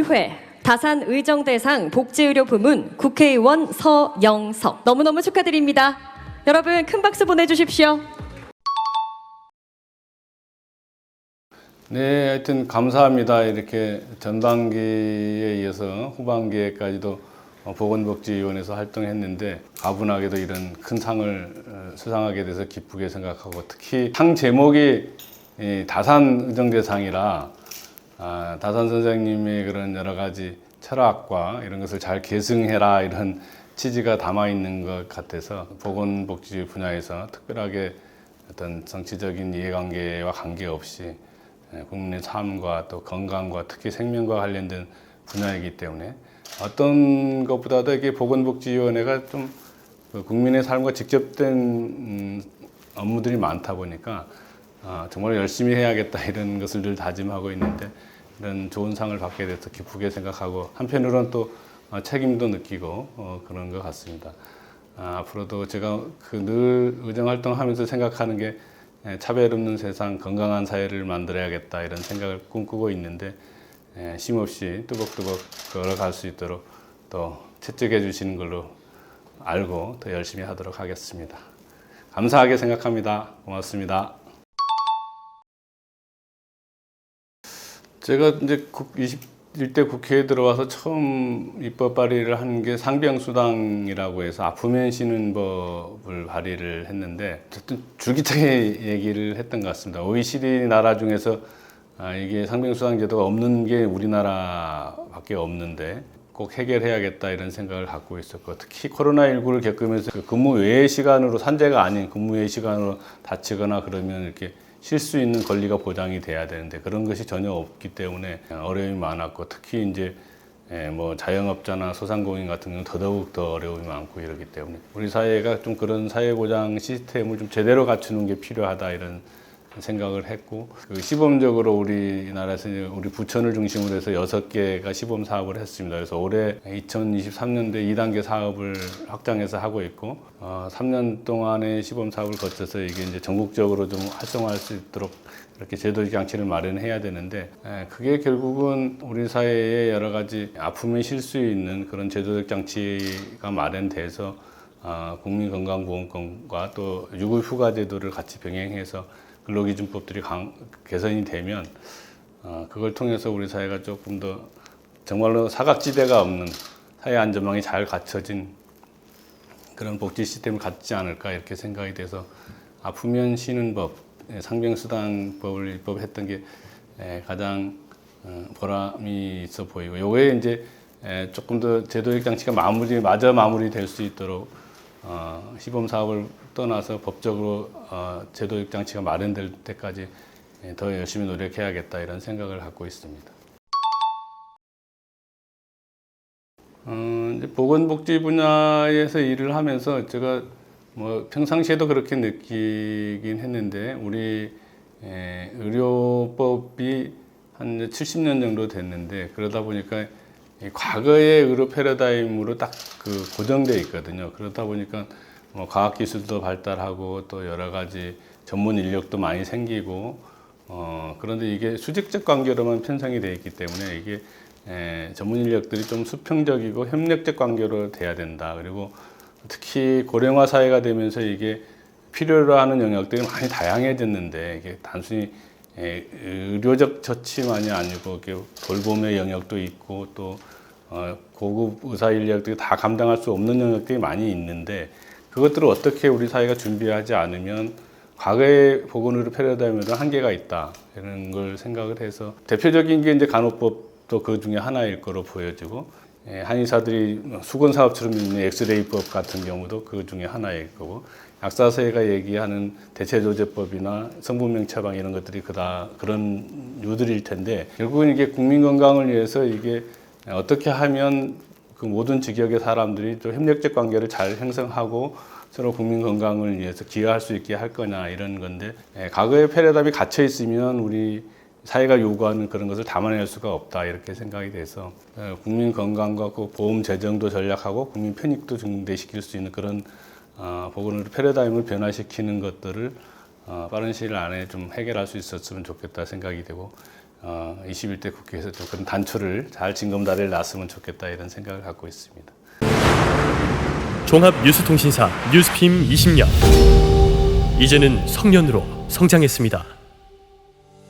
제1회 다산의정대상 복지의료 부문 국회의원 서영석 너무너무 축하드립니다. 여러분 큰 박수 보내주십시오. 네, 하여튼 감사합니다. 이렇게 전반기에 이어서 후반기에까지도 보건복지위원회에서 활동했는데 가분하게도 이런 큰 상을 수상하게 돼서 기쁘게 생각하고, 특히 상 제목이 다산의정대상이라 다산 선생님의 그런 여러 가지 철학과 이런 것을 잘 계승해라 이런 취지가 담아 있는 것 같아서 보건복지 분야에서 특별하게 어떤 정치적인 이해관계와 관계없이 국민의 삶과 또 건강과 특히 생명과 관련된 분야이기 때문에 어떤 것보다도 이게 보건복지위원회가 좀 국민의 삶과 직접된 업무들이 많다 보니까 정말 열심히 해야겠다 이런 것을 늘 다짐하고 있는데, 이런 좋은 상을 받게 돼서 기쁘게 생각하고 한편으로는 또 책임도 느끼고 그런 것 같습니다. 앞으로도 제가 늘 의정활동하면서 생각하는 게 차별 없는 세상, 건강한 사회를 만들어야겠다 이런 생각을 꿈꾸고 있는데, 쉼없이 뚜벅뚜벅 걸어갈 수 있도록 또 채찍해 주시는 걸로 알고 더 열심히 하도록 하겠습니다. 감사하게 생각합니다. 고맙습니다. 제가 이제 21대 국회에 들어와서 처음 입법 발의를 한 게 상병수당이라고 해서 아프면 쉬는 법을 발의를 했는데, 어쨌든 줄기차게 얘기를 했던 것 같습니다. OECD 나라 중에서 이게 상병수당 제도가 없는 게 우리나라밖에 없는데 꼭 해결해야겠다 이런 생각을 갖고 있었고, 특히 코로나19를 겪으면서 근무 외의 시간으로, 산재가 아닌 근무 외의 시간으로 다치거나 그러면 이렇게 쉴 수 있는 권리가 보장이 돼야 되는데 그런 것이 전혀 없기 때문에 어려움이 많았고, 특히 이제 뭐 자영업자나 소상공인 같은 경우는 더더욱 더 어려움이 많고 이러기 때문에 우리 사회가 좀 그런 사회보장 시스템을 좀 제대로 갖추는 게 필요하다 이런 생각을 했고, 시범적으로 우리나라에서 우리 부천을 중심으로 해서 6개가 시범 사업을 했습니다. 그래서 올해 2023년도에 2단계 사업을 확장해서 하고 있고, 3년 동안의 시범 사업을 거쳐서 이게 이제 전국적으로 좀 활성화할 수 있도록 이렇게 제도적 장치를 마련해야 되는데, 그게 결국은 우리 사회에 여러 가지 아프면 쉴 수 있는 그런 제도적 장치가 마련돼서 국민건강보험금과 또 유급휴가 제도를 같이 병행해서 근로기준법들이 개선이 되면 그걸 통해서 우리 사회가 조금 더 정말로 사각지대가 없는 사회 안전망이 잘 갖춰진 그런 복지 시스템을 갖지 않을까 이렇게 생각이 돼서 아프면 쉬는 법, 상병수당법을 입법했던 게 가장 보람이 있어 보이고, 요거에 이제 조금 더 제도적 장치가 마무리될 수 있도록 시범 사업을 떠나서 법적으로 제도적 장치가 마련될 때까지 더 열심히 노력해야겠다 이런 생각을 갖고 있습니다. 이제 보건복지 분야에서 일을 하면서 제가 뭐 평상시에도 그렇게 느끼긴 했는데, 우리 의료법이 한 70년 정도 됐는데, 그러다 보니까 과거의 의료 패러다임으로 딱 고정되어 있거든요. 그러다 보니까 뭐 과학기술도 발달하고 또 여러 가지 전문 인력도 많이 생기고, 그런데 이게 수직적 관계로만 편성이 되어 있기 때문에 이게 전문 인력들이 좀 수평적이고 협력적 관계로 돼야 된다. 그리고 특히 고령화 사회가 되면서 이게 필요로 하는 영역들이 많이 다양해졌는데, 이게 단순히 의료적 처치만이 아니고 돌봄의 영역도 있고 또 고급 의사 인력들이 다 감당할 수 없는 영역들이 많이 있는데, 그것들을 어떻게 우리 사회가 준비하지 않으면 과거의 보건의료 패러다임에도 한계가 있다 이런 걸 생각을 해서, 대표적인 게 이제 간호법도 그 중에 하나일 거로 보여지고, 한의사들이 수건사업처럼 있는 엑스레이법 같은 경우도 그 중에 하나일 거고, 약사세가 얘기하는 대체조제법이나 성분명 처방 이런 것들이 그런 유들일 텐데, 결국은 이게 국민 건강을 위해서 이게 어떻게 하면 그 모든 직역의 사람들이 또 협력적 관계를 잘 형성하고 서로 국민 건강을 위해서 기여할 수 있게 할 거냐 이런 건데, 과거의 패러다임이 갇혀 있으면 우리 사회가 요구하는 그런 것을 담아낼 수가 없다 이렇게 생각이 돼서, 국민 건강과 그 보험 재정도 전략하고 국민 편익도 증대시킬 수 있는 그런 보건의료 패러다임을 변화시키는 것들을 빠른 시일 안에 좀 해결할 수 있었으면 좋겠다 생각이 되고, 21대 국회에서 좀 그런 단초를 잘 징검다리를 놨으면 좋겠다 이런 생각을 갖고 있습니다. 종합 뉴스통신사 뉴스핌 20년. 이제는 성년으로 성장했습니다.